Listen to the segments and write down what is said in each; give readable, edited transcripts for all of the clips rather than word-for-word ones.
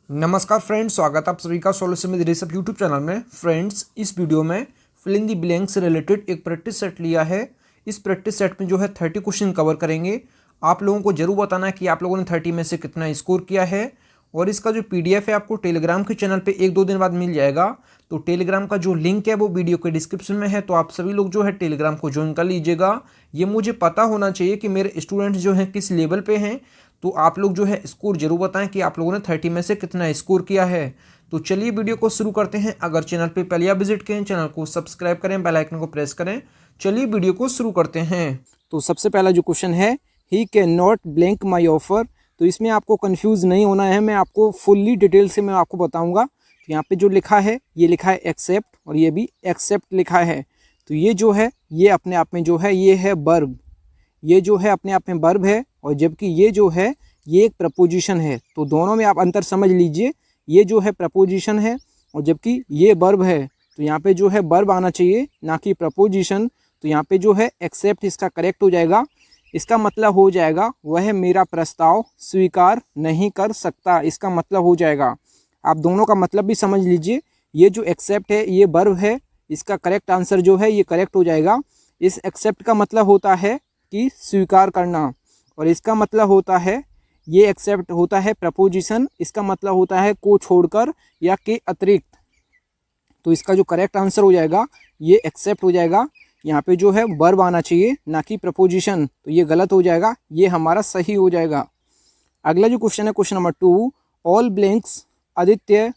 नमस्कार फ्रेंड्स, स्वागत आप सभी का solution with Rishabh YouTube channel में। फ्रेंड्स, इस वीडियो में फिल इन द ब्लैंक से रिलेटेड एक प्रैक्टिस सेट लिया है। इस प्रैक्टिस सेट में जो है 30 क्वेश्चन कवर करेंगे। आप लोगों को जरूर बताना है कि आप लोगों ने 30 में से कितना स्कोर किया है। और इसका जो पीडीएफ है आपको टेलीग्राम के चैनल पे 1-2 दिन बाद मिल जाएगा। तो टेलीग्राम का जो लिंक है वो वीडियो के डिस्क्रिप्शन में है, तो आप सभी लोग जो है टेलीग्राम को ज्वाइन कर लीजिएगा। ये मुझे पता होना चाहिए कि मेरे स्टूडेंट्स जो हैं किस लेवल पे हैं। तो आप लोग जो है स्कोर जरूर बताएं कि आप लोगों ने 30 में से कितना स्कोर किया है। तो चलिए वीडियो को शुरू करते हैं। अगर चैनल पे पहले आप विजिट करें, चैनल को सब्सक्राइब करें, बेल आइकन को प्रेस करें। चलिए वीडियो को शुरू करते हैं। तो सबसे पहला जो क्वेश्चन है, ही can not blank my offer. तो इसमें आपको कंफ्यूज नहीं होना है, मैं आपको फुल्ली डिटेल से मैं आपको बताऊंगा। तो यहाँ पे जो लिखा है, ये लिखा है एक्सेप्ट, और ये भी एक्सेप्ट लिखा है। तो ये जो है ये अपने आप में जो है ये है वर्ब, ये जो है अपने आप में वर्ब है, और जबकि ये जो है ये एक प्रपोजिशन है। तो दोनों में आप अंतर समझ लीजिए, ये जो है प्रपोजिशन है और जबकि ये वर्ब है। तो यहाँ पे जो है वर्ब आना चाहिए, ना कि प्रपोजिशन। तो यहाँ पे जो है एक्सेप्ट इसका करेक्ट हो जाएगा। इसका मतलब हो जाएगा वह मेरा प्रस्ताव स्वीकार नहीं कर सकता, इसका मतलब हो जाएगा। आप दोनों का मतलब भी समझ लीजिए। ये जो एक्सेप्ट है ये वर्ब है, इसका करेक्ट आंसर जो है ये करेक्ट हो जाएगा। इस एक्सेप्ट का मतलब होता है कि स्वीकार करना, और इसका मतलब होता है, ये एक्सेप्ट होता है प्रपोजिशन, इसका मतलब होता है को छोड़कर या के अतिरिक्त। तो इसका जो करेक्ट आंसर हो जाएगा ये एक्सेप्ट हो जाएगा। यहाँ पे जो है वर्ब आना चाहिए, ना कि प्रपोजिशन। तो ये गलत हो जाएगा, ये हमारा सही हो जाएगा। अगला जो क्वेश्चन है question number 2, all blanks Aditya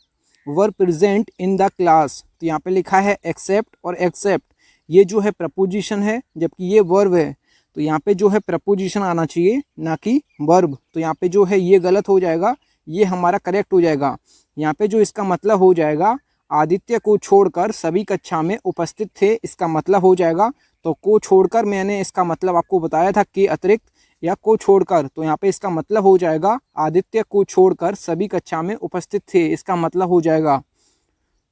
were present in the class. तो यहाँ पे लिखा है एक्सेप्ट और एक्सेप्ट, ये जो है प्रपोजिशन है जबकि ये वर्ब है। तो यहाँ पे जो है प्रपोजिशन आना चाहिए, ना कि वर्ब। तो यहाँ पे जो है ये गलत हो जाएगा, ये हमारा करेक्ट हो जाएगा। यहाँ पे जो इसका मतलब हो जाएगा, आदित्य को छोड़कर सभी कक्षा में उपस्थित थे, इसका मतलब हो जाएगा। तो को छोड़कर मैंने इसका मतलब आपको बताया था कि अतिरिक्त या को छोड़कर। तो यहाँ पे इसका मतलब हो जाएगा आदित्य को छोड़कर सभी कक्षा में उपस्थित थे, इसका मतलब हो जाएगा।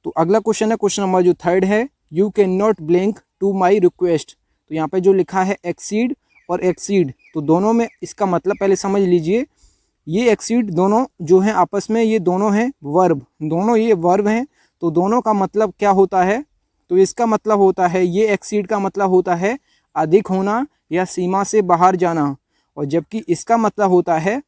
तो अगला क्वेश्चन है क्वेश्चन नंबर जो 3 है, you can not blank to my request. तो यहाँ पे जो लिखा है एक्सीड और एक्सीड, तो दोनों में इसका मतलब पहले समझ लीजिए। ये एक्सीड दोनों जो हैं आपस में, ये दोनों हैं वर्ब, दोनों ये वर्ब हैं। तो दोनों का मतलब क्या होता है, तो इसका मतलब होता है, ये एक्सीड का मतलब होता है अधिक होना या सीमा से बाहर जाना, और जबकि इसका मतलब होता है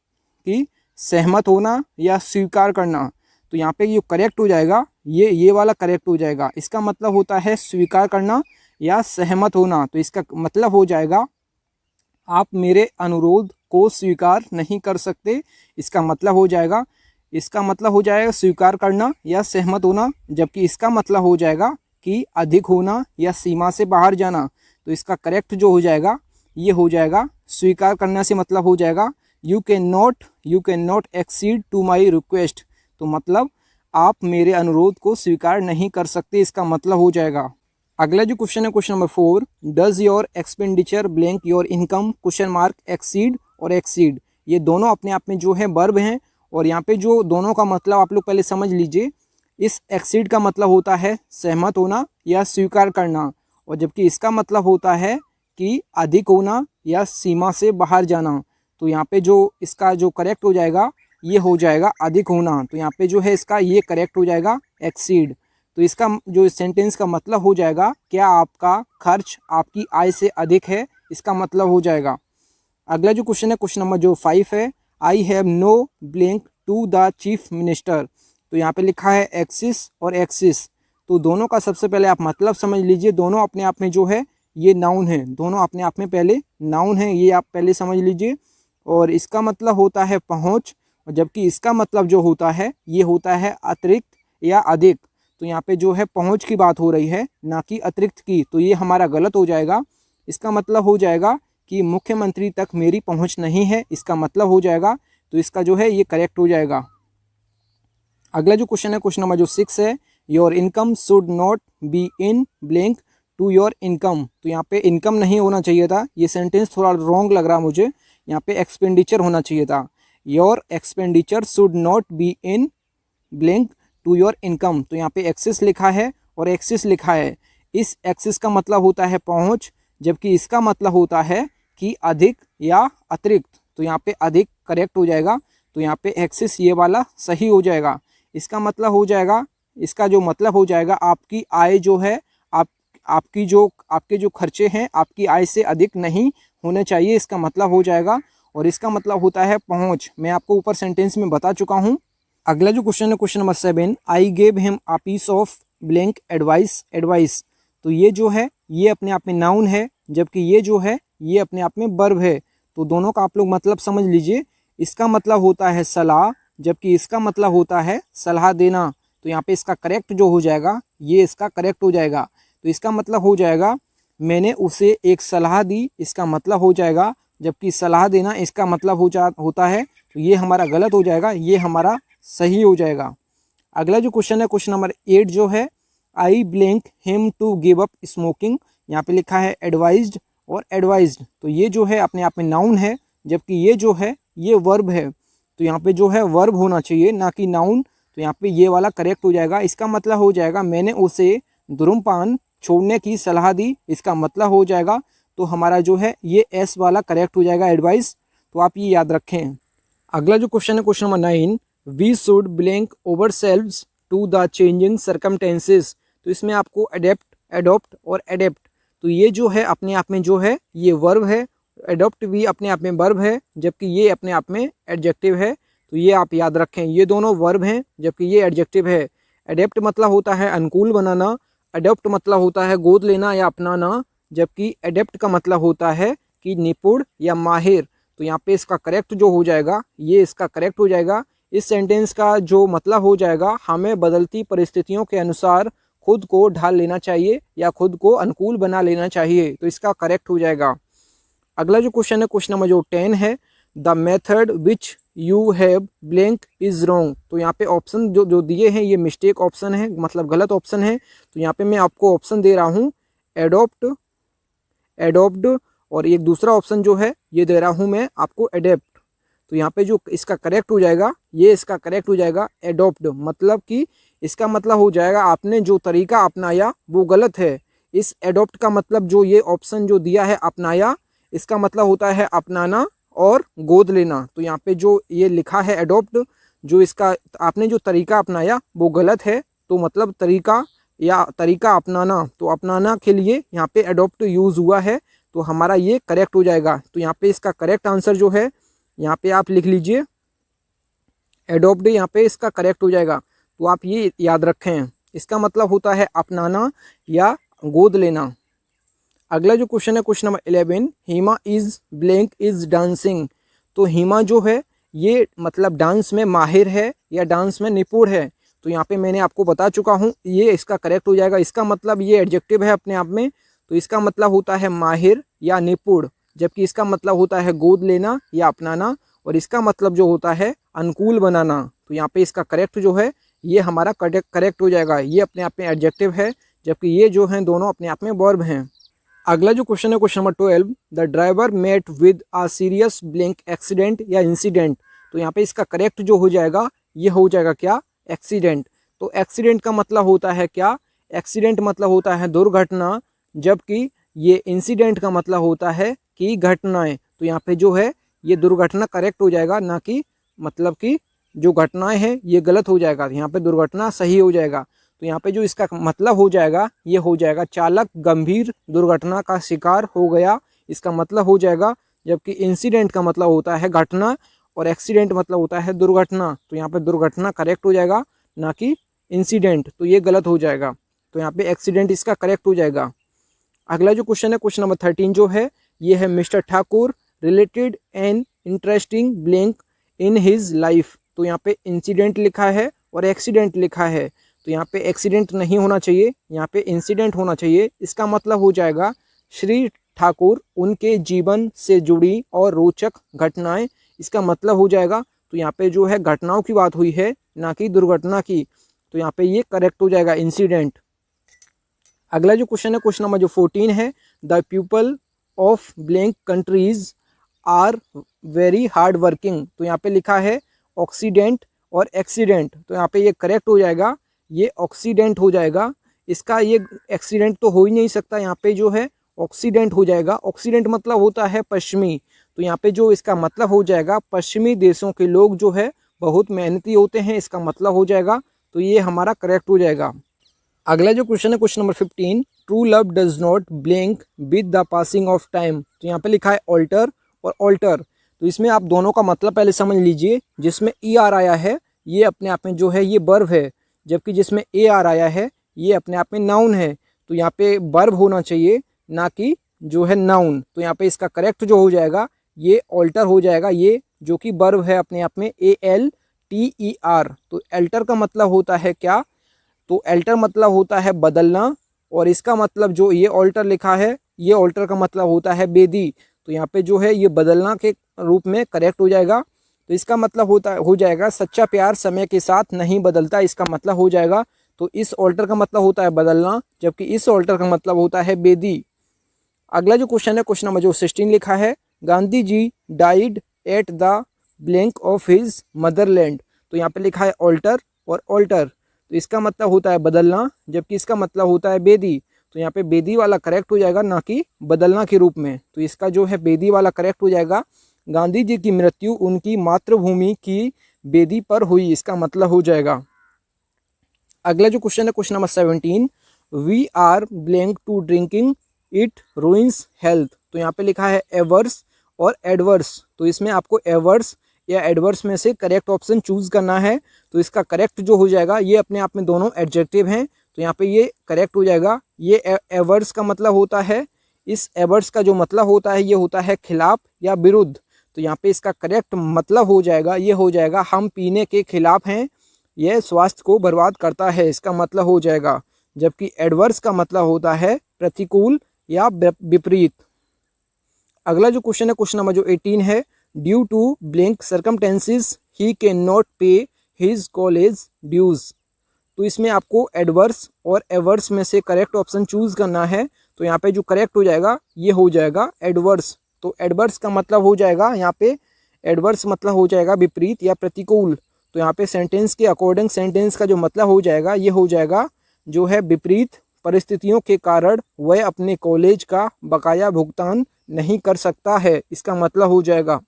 कि सहमत होना या स्वीकार करना। तो यहाँ पे ये करेक्ट हो जाएगा, ये वाला करेक्ट हो जाएगा। इसका मतलब होता है स्वीकार करना या सहमत होना। तो इसका मतलब हो जाएगा आप मेरे अनुरोध को स्वीकार नहीं कर सकते, इसका मतलब हो जाएगा, इसका मतलब हो जाएगा स्वीकार करना या सहमत होना, जबकि इसका मतलब हो जाएगा कि अधिक होना या सीमा से बाहर जाना। तो इसका करेक्ट जो हो जाएगा ये हो जाएगा स्वीकार करने से मतलब हो जाएगा you can not exceed to my request. तो मतलब आप मेरे अनुरोध को स्वीकार नहीं कर सकते, इसका मतलब हो जाएगा। अगला जो क्वेश्चन है question number 4, does your expenditure blank your income question mark exceed और एक्सीड। ये दोनों अपने आप में जो है वर्ब हैं, और यहाँ पे जो दोनों का मतलब आप लोग पहले समझ लीजिए। इस एक्सीड का मतलब होता है सहमत होना या स्वीकार करना, और जबकि इसका मतलब होता है कि अधिक होना या सीमा से बाहर जाना। तो यहाँ पे जो इसका जो करेक्ट हो जाएगा ये हो जाएगा अधिक होना। तो यहाँ पे जो है इसका ये करेक्ट हो जाएगा एक्सीड। तो इसका जो सेंटेंस का मतलब हो जाएगा, क्या आपका खर्च आपकी आय से अधिक है, इसका मतलब हो जाएगा। अगला जो क्वेश्चन है क्वेश्चन नंबर जो 5 है, I have no blank to the chief minister. तो यहाँ पे लिखा है एक्सिस और एक्सिस। तो दोनों का सबसे पहले आप मतलब समझ लीजिए। दोनों अपने आप में जो है ये नाउन है, दोनों अपने आप में पहले नाउन है, ये आप पहले समझ लीजिए। और इसका मतलब होता है पहुँच, और जबकि इसका मतलब जो होता है ये होता है अतिरिक्त या अधिक। तो यहाँ पे जो है पहुँच की बात हो रही है, ना कि अतिरिक्त की। तो ये हमारा गलत हो जाएगा। इसका मतलब हो जाएगा कि मुख्यमंत्री तक मेरी पहुँच नहीं है, इसका मतलब हो जाएगा। तो इसका जो है ये करेक्ट हो जाएगा। अगला जो क्वेश्चन है क्वेश्चन नंबर जो 6 है, your income should not be in blank to your income. तो यहाँ पे इनकम नहीं होना चाहिए था, ये सेंटेंस थोड़ा रॉन्ग लग रहा मुझे। यहाँ पे एक्सपेंडिचर होना चाहिए था। Your expenditure should not be in blank to your income. तो यहाँ पे एक्सिस लिखा है और एक्सिस लिखा है। इस एक्सिस का मतलब होता है पहुँच, जबकि इसका मतलब होता है कि अधिक या अतिरिक्त। तो यहाँ पे अधिक करेक्ट हो जाएगा। तो यहाँ पे एक्सिस ये वाला सही हो जाएगा। इसका मतलब हो जाएगा, इसका जो मतलब हो जाएगा आपकी आय जो है, आपके जो खर्चे हैं आपकी आय से अधिक नहीं होने चाहिए, इसका मतलब हो जाएगा। और इसका मतलब होता है पहुंच, मैं आपको ऊपर सेंटेंस में बता चुका हूं। अगला जो क्वेश्चन है question number 7, I gave him a piece of blank advice. तो ये जो है ये अपने आप में नाउन है, जबकि ये जो है ये अपने आप में वर्ब है। तो दोनों का आप लोग मतलब समझ लीजिए। इसका मतलब होता है सलाह, जबकि इसका मतलब होता है सलाह देना। तो यहाँ पे इसका करेक्ट जो हो जाएगा ये इसका करेक्ट हो जाएगा। तो इसका मतलब हो जाएगा मैंने उसे एक सलाह दी, इसका मतलब हो जाएगा, जबकि सलाह देना इसका मतलब होता है। तो ये हमारा गलत हो जाएगा, ये हमारा सही हो जाएगा। अगला जो क्वेश्चन है क्वेश्चन नंबर 8 जो है, I blank him to give up smoking. यहाँ पे लिखा है एडवाइज्ड और एडवाइज्ड। तो ये जो है अपने आप में नाउन है, जबकि ये जो है ये वर्ब है। तो यहाँ पे जो है वर्ब होना चाहिए ना कि नाउन। तो यहाँ पे ये वाला करेक्ट हो जाएगा। इसका मतलब हो जाएगा मैंने उसे धूम्रपान छोड़ने की सलाह दी, इसका मतलब हो जाएगा। तो हमारा जो है ये एस वाला करेक्ट हो जाएगा, एडवाइस। तो आप ये याद रखें। अगला जो क्वेश्चन है question number 9, we should blank ourselves to the changing circumstances. तो इसमें आपको एडॉप्ट और एडेप्ट, तो ये जो है अपने आप में जो है ये वर्ब है। एडॉप्ट भी अपने आप में वर्ब है, जबकि ये अपने आप में एडजेक्टिव है। तो ये आप याद रखें, ये दोनों वर्ब हैं जबकि ये एडजेक्टिव है। एडेप्ट मतलब होता है अनुकूल बनाना, अडॉप्ट मतलब होता है गोद लेना या अपनाना, जबकि एडेप्ट का मतलब होता है कि निपुण या माहिर। तो यहाँ पे इसका करेक्ट जो हो जाएगा ये इसका करेक्ट हो जाएगा। इस सेंटेंस का जो मतलब हो जाएगा हमें बदलती परिस्थितियों के अनुसार खुद को ढाल लेना चाहिए या खुद को अनुकूल बना लेना चाहिए। तो इसका करेक्ट हो जाएगा। अगला जो क्वेश्चन है क्वेश्चन नंबर जो 10 है, the method which you have blank is wrong. तो यहाँ पे ऑप्शन जो दिए हैं ये मिस्टेक ऑप्शन है, मतलब गलत ऑप्शन है। तो यहाँ पे मैं आपको ऑप्शन दे रहा हूँ एडॉप्ट और एक दूसरा ऑप्शन जो है ये दे रहा हूँ मैं आपको एडेप्ट। तो यहाँ पे जो इसका करेक्ट हो जाएगा ये इसका करेक्ट हो जाएगा एडॉप्ट। मतलब कि इसका मतलब हो जाएगा आपने जो तरीका अपनाया वो गलत है। इस एडॉप्ट का मतलब जो ये ऑप्शन जो दिया है अपनाया, इसका मतलब होता है अपनाना और गोद लेना। तो यहाँ पे जो ये लिखा है एडॉप्ट, जो इसका आपने जो तरीका अपनाया वो गलत है। तो मतलब तरीका अपनाना, तो अपनाना के लिए यहाँ पे एडॉप्ट यूज़ हुआ है। तो हमारा ये करेक्ट हो जाएगा। तो यहाँ पे इसका करेक्ट आंसर जो है यहाँ पे आप लिख लीजिए एडॉप्ट, यहाँ पे इसका करेक्ट हो जाएगा। तो आप ये याद रखें, इसका मतलब होता है अपनाना या गोद लेना। अगला जो क्वेश्चन है question number 11, Hima is blank is dancing. तो हिमा जो है ये मतलब डांस में माहिर है या डांस में निपुण है। तो यहाँ पे मैंने आपको बता चुका हूँ ये इसका करेक्ट हो जाएगा। इसका मतलब ये एडजेक्टिव है अपने आप में। तो इसका मतलब होता है माहिर या निपुण, जबकि इसका मतलब होता है गोद लेना या अपनाना, और इसका मतलब जो होता है अनुकूल बनाना। तो यहाँ पे इसका करेक्ट जो है ये हमारा करेक्ट हो जाएगा। ये अपने आप में एडजेक्टिव है, जबकि ये जो हैं दोनों अपने आप में वर्ब हैं। अगला जो क्वेश्चन है question number 12, the driver met with a serious blank accident या इंसिडेंट। तो यहाँ पे इसका करेक्ट जो हो जाएगा ये हो जाएगा क्या, एक्सीडेंट। तो एक्सीडेंट का मतलब होता है क्या, एक्सीडेंट मतलब होता है दुर्घटना, जबकि ये इंसिडेंट का मतलब होता है कि घटनाएं। तो यहाँ पे जो है ये दुर्घटना करेक्ट हो जाएगा, ना कि मतलब कि जो घटनाएं हैं ये गलत हो जाएगा। यहाँ पे दुर्घटना सही हो जाएगा। तो यहाँ पे जो इसका मतलब हो जाएगा ये हो जाएगा चालक गंभीर दुर्घटना का शिकार हो गया, इसका मतलब हो जाएगा। जबकि इंसिडेंट का मतलब होता है घटना और एक्सीडेंट मतलब होता है दुर्घटना। तो यहाँ पे दुर्घटना करेक्ट हो जाएगा, ना कि इंसिडेंट। तो ये गलत हो जाएगा। तो यहाँ पे एक्सीडेंट इसका करेक्ट हो जाएगा। अगला जो क्वेश्चन है क्वेश्चन नंबर 13 जो है ये है, mister Thakur related an interesting blank in his life. तो यहाँ पे इंसिडेंट लिखा है और एक्सीडेंट लिखा है। तो यहाँ पे एक्सीडेंट नहीं होना चाहिए, यहाँ पे इंसिडेंट होना चाहिए। इसका मतलब हो जाएगा श्री ठाकुर उनके जीवन से जुड़ी और रोचक घटनाएं, इसका मतलब हो जाएगा। तो यहाँ पे जो है घटनाओं की बात हुई है, ना कि दुर्घटना की। तो यहाँ पे ये करेक्ट हो जाएगा इंसिडेंट। अगला जो क्वेश्चन है क्वेश्चन नंबर जो 14 है, the people of blank countries are very hard working. तो यहाँ पे लिखा है ऑक्सीडेंट और एक्सीडेंट। तो यहाँ पे ये करेक्ट हो जाएगा, ये ऑक्सीडेंट हो जाएगा। इसका ये एक्सीडेंट तो हो ही नहीं सकता, यहाँ पे जो है ऑक्सीडेंट हो जाएगा। ऑक्सीडेंट मतलब होता है पश्चिमी। तो यहाँ पे जो इसका मतलब हो जाएगा पश्चिमी देशों के लोग जो है बहुत मेहनती होते हैं, इसका मतलब हो जाएगा। तो ये हमारा करेक्ट हो जाएगा। अगला जो क्वेश्चन है question number 15, true love does not blink with the passing of time. तो यहाँ पे लिखा है ऑल्टर और ऑल्टर। तो इसमें आप दोनों का मतलब पहले समझ लीजिए। जिसमें ई आर आया है ये अपने आप में जो है ये वर्ब है, जबकि जिसमें ए आर आया है ये अपने आप में नाउन है। तो यहाँ पे वर्ब होना चाहिए ना कि जो है नाउन। तो यहाँ पे इसका करेक्ट जो हो जाएगा ये ऑल्टर हो जाएगा, ये जो कि वर्ब है अपने आप में ALTER। तो एल्टर का मतलब होता है क्या, तो एल्टर मतलब होता है बदलना, और इसका मतलब जो ये ऑल्टर लिखा है ये ऑल्टर का मतलब होता है बेदी। तो यहाँ पे जो है ये बदलना के रूप में करेक्ट हो जाएगा। तो इसका मतलब हो जाएगा सच्चा प्यार समय के साथ नहीं बदलता, इसका मतलब हो जाएगा। तो इस ऑल्टर का मतलब होता है बदलना, जबकि इस ऑल्टर का मतलब होता है बेदी। अगला जो क्वेश्चन है क्वेश्चन नंबर जो 16 लिखा है, Gandhi ji died at the blank of his motherland. तो यहाँ पे लिखा है ऑल्टर और ऑल्टर। तो इसका मतलब होता है बदलना, जबकि इसका मतलब होता है बेदी। तो यहाँ पे बेदी वाला करेक्ट हो जाएगा ना कि बदलना के रूप में। तो इसका जो है बेदी वाला करेक्ट हो जाएगा। गांधी जी की मृत्यु उनकी मातृभूमि की बेदी पर हुई, इसका मतलब हो जाएगा। अगला जो क्वेश्चन है question number 17, we are blank to drinking it ruins health. तो यहाँ पे लिखा है एवर्स और एडवर्स। तो इसमें आपको एवर्स या एडवर्स में से करेक्ट ऑप्शन चूज करना है। तो इसका करेक्ट जो हो जाएगा ये अपने आप में दोनों एडजेक्टिव हैं, तो यहाँ पे ये करेक्ट हो जाएगा। ये एवर्स का मतलब होता है, इस एवर्स का जो मतलब होता है ये होता है खिलाफ या विरुद्ध। तो यहाँ पे इसका करेक्ट मतलब हो जाएगा ये हो जाएगा हम पीने के खिलाफ हैं, यह स्वास्थ्य को बर्बाद करता है, इसका मतलब हो जाएगा। जबकि एडवर्स का मतलब होता है प्रतिकूल या विपरीत। अगला जो क्वेश्चन है क्वेश्चन नंबर जो 18 है, due to blank circumstances he can not pay his college dues. तो इसमें आपको एडवर्स और एवर्स में से करेक्ट ऑप्शन चूज करना है। तो यहाँ पे जो करेक्ट हो जाएगा ये हो जाएगा एडवर्स। तो एडवर्स का मतलब हो जाएगा यहाँ पे एडवर्स मतलब हो जाएगा विपरीत या प्रतिकूल। तो यहाँ पे सेंटेंस के अकॉर्डिंग सेंटेंस का जो मतलब हो जाएगा ये हो जाएगा जो है विपरीत परिस्थितियों के कारण वह अपने कॉलेज का बकाया भुगतान नहीं कर सकता है, इसका मतलब हो जाएगा।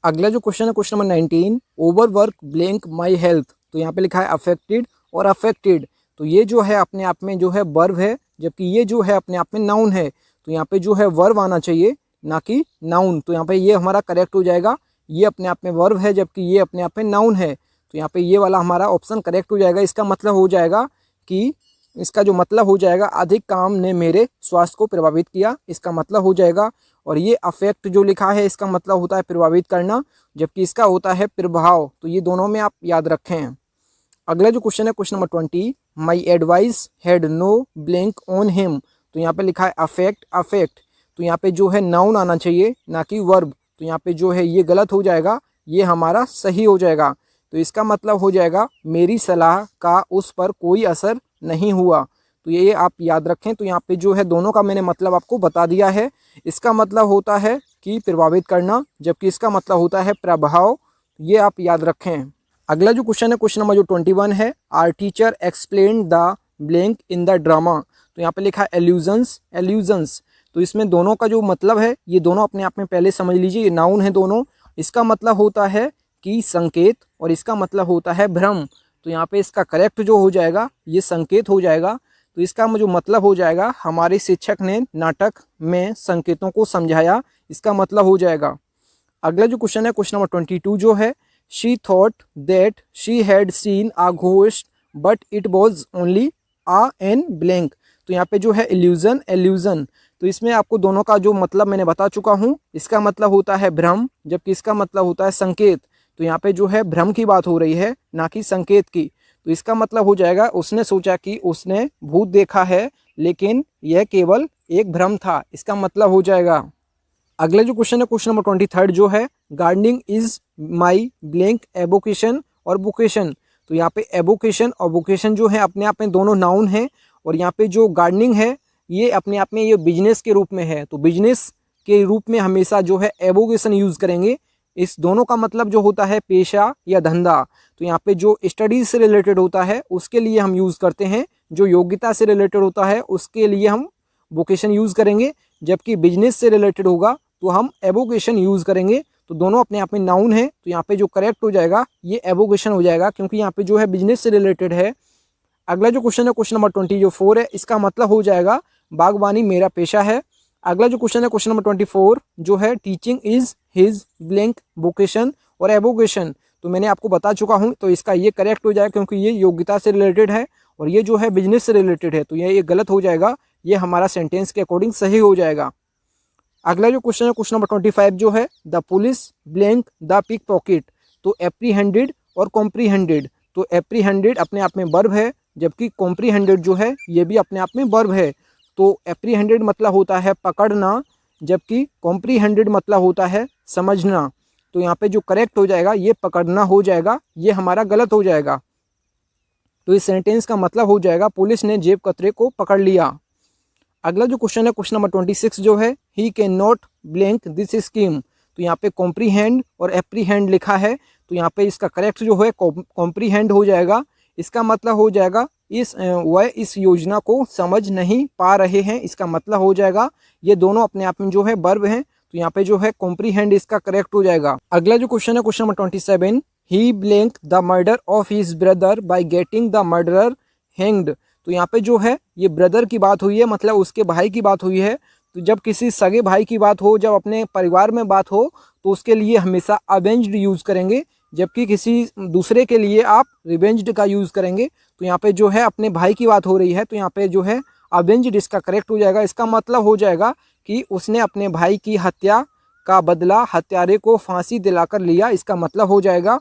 अगला जो क्वेश्चन है question number 19, overwork blank my health. तो यहाँ पे लिखा है अफेक्टेड और अफेक्टेड। तो ये जो है अपने आप में जो है वर्ब है, जबकि ये जो है अपने आप में नाउन है। तो यहाँ पे जो है वर्ब आना चाहिए ना कि नाउन। तो यहाँ पे ये हमारा करेक्ट हो जाएगा, ये अपने आप में वर्ब है जबकि ये अपने आप में नाउन है। तो यहाँ पे ये वाला हमारा ऑप्शन करेक्ट हो जाएगा। इसका मतलब हो जाएगा कि इसका जो मतलब हो जाएगा अधिक काम ने मेरे स्वास्थ्य को प्रभावित किया, इसका मतलब हो जाएगा। और ये अफेक्ट जो लिखा है इसका मतलब होता है प्रभावित करना, जबकि इसका होता है प्रभाव। तो ये दोनों में आप याद रखें। अगला जो क्वेश्चन है question number 20, my advice had no blank on him. तो यहाँ पे लिखा है अफेक्ट अफेक्ट। तो यहाँ पे जो है नाउन आना चाहिए ना कि वर्ब। तो यहाँ पे जो है ये गलत हो जाएगा, ये हमारा सही हो जाएगा। तो इसका मतलब हो जाएगा मेरी सलाह का उस पर कोई असर नहीं हुआ। तो ये आप याद रखें। तो यहाँ पे जो है दोनों का मैंने मतलब आपको बता दिया है। इसका मतलब होता है कि प्रभावित करना, जबकि इसका मतलब होता है प्रभाव, ये आप याद रखें। अगला जो क्वेश्चन है क्वेश्चन नंबर जो 21 है, our teacher explain the blank in the drama. तो यहाँ पे लिखा है एल्यूजन्स एल्यूजन्स। तो इसमें दोनों का जो मतलब है ये दोनों अपने आप में पहले समझ लीजिए, ये नाउन है दोनों। इसका मतलब होता है कि संकेत और इसका मतलब होता है भ्रम। तो यहाँ पे इसका करेक्ट जो हो जाएगा ये संकेत हो जाएगा। तो इसका जो मतलब हो जाएगा हमारे शिक्षक ने नाटक में संकेतों को समझाया, इसका मतलब हो जाएगा। अगला जो क्वेश्चन है क्वेश्चन नंबर 22 जो है, she thought that she had seen a ghost but it was only a an blank. तो यहाँ पे जो है इल्यूजन एल्यूजन। तो इसमें आपको दोनों का जो मतलब मैंने बता चुका हूँ। इसका मतलब होता है भ्रम, जबकि इसका मतलब होता है संकेत। तो यहाँ पे जो है भ्रम की बात हो रही है ना कि संकेत की। तो इसका मतलब हो जाएगा उसने सोचा कि उसने भूत देखा है, लेकिन यह केवल एक भ्रम था, इसका मतलब हो जाएगा। अगला जो क्वेश्चन है क्वेश्चन नंबर 23 जो है, gardening is my blank avocation और वोकेशन। तो यहाँ पे एवोकेशन और वोकेशन जो है अपने आप में दोनों नाउन है। और यहाँ पे जो गार्डनिंग है ये अपने आप में ये बिजनेस के रूप में है। तो बिजनेस के रूप में हमेशा जो है एवोकेशन यूज करेंगे। इस दोनों का मतलब जो होता है पेशा या धंधा। तो यहाँ पे जो स्टडीज से रिलेटेड होता है उसके लिए हम यूज़ करते हैं, जो योग्यता से रिलेटेड होता है उसके लिए हम वोकेशन यूज़ करेंगे, जबकि बिजनेस से रिलेटेड होगा तो हम एवोकेशन यूज़ करेंगे। तो दोनों अपने आप में नाउन है, तो यहाँ पे जो करेक्ट हो जाएगा ये एवोकेशन हो जाएगा, क्योंकि यहाँ पे जो है बिजनेस से रिलेटेड है। अगला जो क्वेश्चन है क्वेश्चन नंबर 24 है, इसका मतलब हो जाएगा बागवानी मेरा पेशा है। अगला जो क्वेश्चन है क्वेश्चन नंबर 24 जो है teaching is his blank vocation और एवोकेशन। तो मैंने आपको बता चुका हूँ, तो इसका ये करेक्ट हो जाएगा क्योंकि ये योग्यता से रिलेटेड है और ये जो है बिजनेस से रिलेटेड है, तो ये गलत हो जाएगा, ये हमारा सेंटेंस के अकॉर्डिंग सही हो जाएगा। अगला जो क्वेश्चन है क्वेश्चन नंबर 25 जो है the police blank the pickpocket. तो एप्रीहेंडेड और कॉम्प्रीहेंडेड, तो एप्रीहेंडेड अपने आप में वर्ब है, जबकि कॉम्प्रीहेंडेड जो है ये भी अपने आप में वर्ब है। तो एप्रीहेंडेड मतलब होता है पकड़ना, जबकि कॉम्प्रीहेंडेड मतलब होता है समझना। तो यहाँ पे जो करेक्ट हो जाएगा ये पकड़ना हो जाएगा, ये हमारा गलत हो जाएगा। तो इस सेंटेंस का मतलब हो जाएगा पुलिस ने जेब कतरे को पकड़ लिया। अगला जो क्वेश्चन है क्वेश्चन नंबर 26 जो है ही can not blank this scheme. तो यहाँ पे कॉम्प्रीहेंड और एप्रीहेंड लिखा है, तो यहाँ पे इसका करेक्ट जो है कॉम्प्रीहेंड हो जाएगा। इसका मतलब हो जाएगा वह इस योजना को समझ नहीं पा रहे हैं, इसका मतलब हो जाएगा ये दोनों अपने आप में जो है वर्ब हैं, तो यहाँ पे जो है कॉम्प्रीहेंड इसका करेक्ट हो जाएगा। अगला जो क्वेश्चन है question number 27 he blank the murder of his brother by getting the murderer hanged. तो यहाँ पे जो है ये ब्रदर की बात हुई है, मतलब उसके भाई की बात हुई है। तो जब किसी सगे भाई की बात हो, जब अपने परिवार में बात हो, तो उसके लिए हमेशा अवेंज्ड यूज़ करेंगे, जबकि किसी दूसरे के लिए आप रिवेंज्ड का यूज़ करेंगे। तो यहाँ पे जो है अपने भाई की बात हो रही है, तो यहाँ पे जो है अवेंज्ड इसका करेक्ट हो जाएगा। इसका मतलब हो जाएगा कि उसने अपने भाई की हत्या का बदला हत्यारे को फांसी दिलाकर लिया, इसका मतलब हो जाएगा।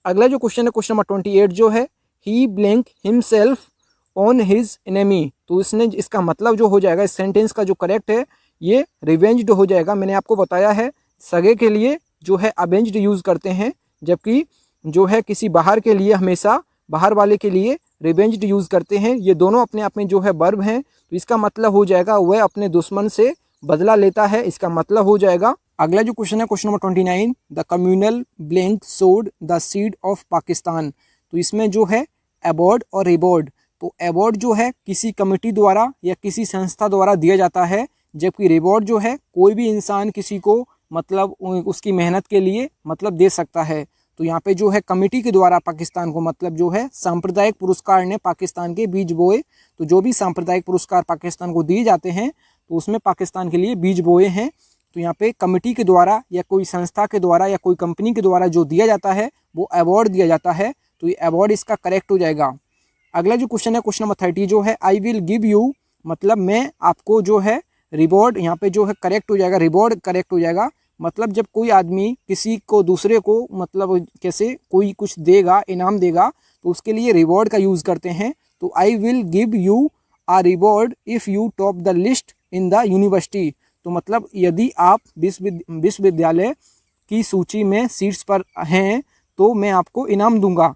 अगला जो क्वेश्चन है क्वेश्चन नंबर 28 जो है he blank himself on his enemy. तो इसने इसका मतलब जो हो जाएगा इस सेंटेंस का जो करेक्ट है ये रिवेंज्ड हो जाएगा। मैंने आपको बताया है सगे के लिए जो है अवेंज्ड यूज़ करते हैं, जबकि जो है किसी बाहर के लिए हमेशा बाहर वाले के लिए रिवेंज्ड यूज़ करते हैं। ये दोनों अपने आप में जो है वर्ब हैं, तो इसका मतलब हो जाएगा वह अपने दुश्मन से बदला लेता है, इसका मतलब हो जाएगा। अगला जो क्वेश्चन है question number 29 the communal blank सोड द सीड ऑफ पाकिस्तान। तो इसमें जो है अवार्ड और रिवॉर्ड, तो अवार्ड जो है किसी कमेटी द्वारा या किसी संस्था द्वारा दिया जाता है, जबकि रिवॉर्ड जो है कोई भी इंसान किसी को मतलब उसकी मेहनत के लिए मतलब दे सकता है। तो यहाँ पे जो है कमेटी के द्वारा पाकिस्तान को मतलब जो है सांप्रदायिक पुरस्कार ने पाकिस्तान के बीज बोए। तो जो भी सांप्रदायिक पुरस्कार पाकिस्तान को दिए जाते हैं तो उसमें पाकिस्तान के लिए बीज बोए हैं। तो यहाँ पे कमेटी के द्वारा या कोई संस्था के द्वारा या कोई कंपनी के द्वारा जो दिया जाता है वो अवार्ड दिया जाता है, तो ये अवार्ड इसका करेक्ट हो जाएगा। अगला जो क्वेश्चन है क्वेश्चन नंबर 30 जो है आई विल गिव यू, मतलब मैं आपको जो है रिवॉर्ड, यहाँ पे जो है करेक्ट हो जाएगा, रिवॉर्ड करेक्ट हो जाएगा। मतलब जब कोई आदमी किसी को दूसरे को मतलब कैसे कोई कुछ देगा, इनाम देगा, तो उसके लिए रिवॉर्ड का यूज़ करते हैं। तो I will give you a reward if you top the list in the university. तो मतलब यदि आप विश्वविद्यालय की सूची में सीट्स पर हैं तो मैं आपको इनाम दूंगा।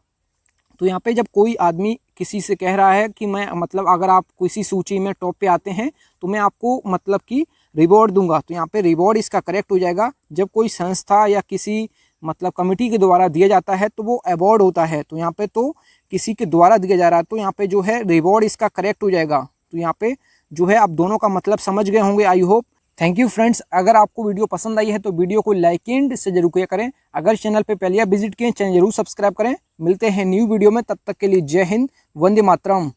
तो यहाँ पे जब कोई आदमी किसी से कह रहा है कि मैं मतलब अगर आप किसी सूची में टॉप पे आते हैं तो मैं आपको मतलब कि रिवॉर्ड दूंगा, तो यहाँ पे रिवॉर्ड इसका करेक्ट हो जाएगा। जब कोई संस्था या किसी मतलब कमेटी के द्वारा दिया जाता है तो वो अवार्ड होता है, तो यहाँ पे तो किसी के द्वारा दिया जा रहा है, तो यहाँ पे जो है रिवॉर्ड इसका करेक्ट हो जाएगा। तो यहाँ पे जो है आप दोनों का मतलब समझ गए होंगे, I hope. Thank you friends, अगर आपको वीडियो पसंद आई है तो वीडियो को लाइक एंड से जरूर किया करें। अगर चैनल पे पहले आप विजिट किए चैनल जरूर सब्सक्राइब करें। मिलते हैं न्यू वीडियो में, तब तक के लिए जय हिंद, वंदे मातरम।